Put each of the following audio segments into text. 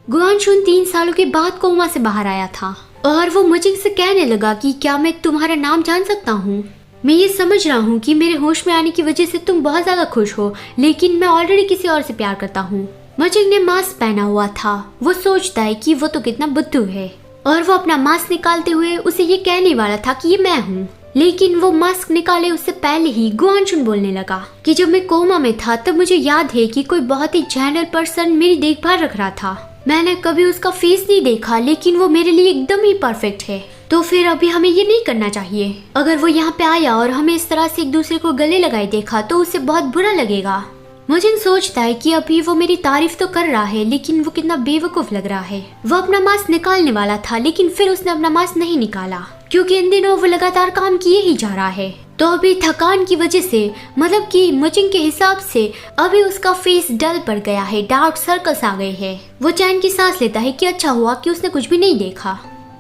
गुआनशुन 3 सालों के बाद कोमा से बाहर आया था और वो मुझे से कहने लगा कि क्या मैं तुम्हारा नाम जान सकता हूँ। मैं ये समझ रहा हूँ कि मेरे होश में आने की वजह से तुम बहुत ज्यादा खुश हो, लेकिन मैं ऑलरेडी किसी और से प्यार करता हूँ। मजिंग ने मास्क पहना हुआ था। वो सोचता है कि वो तो कितना बुद्धू है और वो अपना मास्क निकालते हुए उसे ये कहने वाला था कि ये मैं हूँ, लेकिन वो मास्क निकाले उससे पहले ही गुआनशुन बोलने लगा कि जब मैं कोमा में था तब मुझे याद है कि कोई बहुत ही जनरल पर्सन मेरी देखभाल रख रहा था। मैंने कभी उसका फेस नहीं देखा, लेकिन वो मेरे लिए एकदम ही परफेक्ट है। तो फिर अभी हमें ये नहीं करना चाहिए। अगर वो यहाँ पे आया और हमें इस तरह से एक दूसरे को गले लगाए देखा तो उसे बहुत बुरा लगेगा। मुझे सोचता है कि अभी वो मेरी तारीफ तो कर रहा है, लेकिन वो कितना बेवकूफ लग रहा है। वो अपना मास्क निकालने वाला था, लेकिन फिर उसने अपना मास्क नहीं निकाला क्योंकि इन दिनों वो लगातार काम किए ही जा रहा है। तो अभी थकान की वजह से, मतलब कि मुचिंग के हिसाब से अभी उसका फेस डल पड़ गया है, डार्क सर्कल्स आ गए हैं। वो चैन की सांस लेता है कि अच्छा हुआ कि उसने कुछ भी नहीं देखा।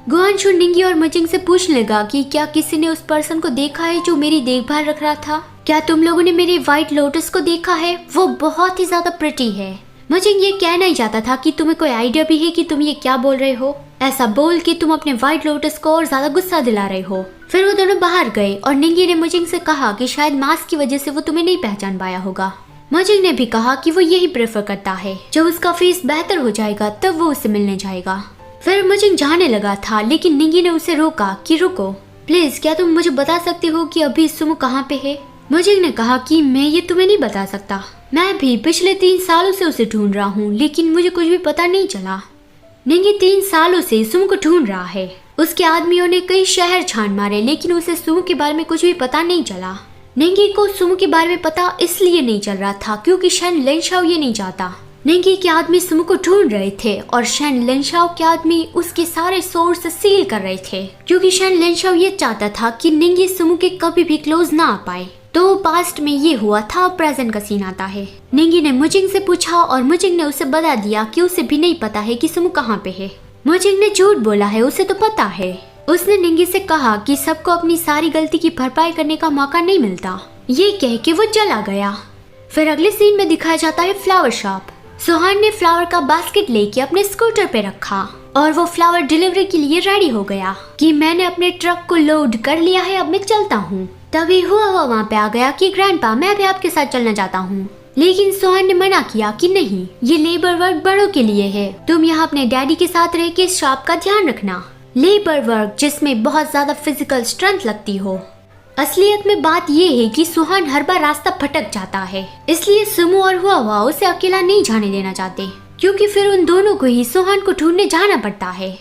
गुआनशुन निंगी और मुचिंग से पूछने लगा कि क्या किसी ने उस पर्सन को देखा है जो मेरी देखभाल रख रहा था? क्या तुम लोगों ने मेरे व्हाइट लोटस को देखा है? वो बहुत ही ज्यादा प्रिटी है। मुचिंग ये कहना ही चाहता था कि तुम्हें कोई आइडिया भी है कि तुम ये क्या बोल रहे हो? ऐसा बोल के तुम अपने व्हाइट लोटस को और ज्यादा गुस्सा दिला रहे हो। फिर वो दोनों बाहर गए और निंगी ने मुचिंग से कहा कि शायद मास्क की वजह से वो तुम्हें नहीं पहचान पाया होगा। मुचिंग ने भी कहा कि वो यही प्रेफर करता है, जब उसका फेस बेहतर हो जाएगा तब वो उससे मिलने जाएगा। फिर मुचिंग जाने लगा था, लेकिन निंगी ने उसे रोका कि रुको प्लीज, क्या तुम मुझे बता सकते हो कि अभी सुमो कहाँ पे है? मुचिंग ने कहा कि मैं ये तुम्हें नहीं बता सकता। मैं भी पिछले 3 सालों से उसे ढूंढ रहा हूँ, लेकिन मुझे कुछ भी पता नहीं चला। निंगी 3 सालों से सुमो को ढूंढ रहा है। उसके आदमियों ने कई शहर छान मारे, लेकिन उसे सुमो के बारे में कुछ भी पता नहीं चला। निंगी को सुमो के बारे में पता इसलिए नहीं चल रहा था क्योंकि शेन लेंशाओ ये नहीं चाहता। निंगी के आदमी सुमो को ढूंढ रहे थे और शेन लेंशाओ के आदमी उसके सारे सोर्स सील कर रहे थे, क्योंकि शेन लेंशाओ ये चाहता था कि निंगी सुमो के कभी भी क्लोज ना आ पाए। तो पास्ट में ये हुआ था, प्रेजेंट का सीन आता है। निंगी ने मुचिंग से पूछा और मुचिंग ने उसे बता दिया कि उसे भी नहीं पता है कि सुमो कहाँ पे है। मुचिंग ने झूठ बोला है, उसे तो पता है। उसने निंगी से कहा कि सबको अपनी सारी गलती की भरपाई करने का मौका नहीं मिलता। ये कह के वो चला गया। फिर अगले सीन में दिखाया जाता है फ्लावर शॉप। सोहान ने फ्लावर का बास्केट लेके अपने स्कूटर पे रखा और वो फ्लावर डिलीवरी के लिए रेडी हो गया कि मैंने अपने ट्रक को लोड कर लिया है, अब मैं चलता हूँ। तभी हुआ वहाँ पे आ गया कि ग्रैंडपा, मैं भी आपके साथ चलना चाहता हूँ। लेकिन सोहान ने मना किया कि नहीं, ये लेबर वर्क बड़ों के लिए है, तुम यहाँ अपने डैडी के साथ रह के इस शॉप का ध्यान रखना। लेबर वर्क जिसमें बहुत ज्यादा फिजिकल स्ट्रेंथ लगती हो। असलियत में बात ये है कि सुहान हर बार रास्ता भटक जाता है, इसलिए सुमो और हुआ उसे अकेला नहीं जाने देना चाहते, क्योंकि फिर उन दोनों को ही सुहान को ढूंढने जाना पड़ता है।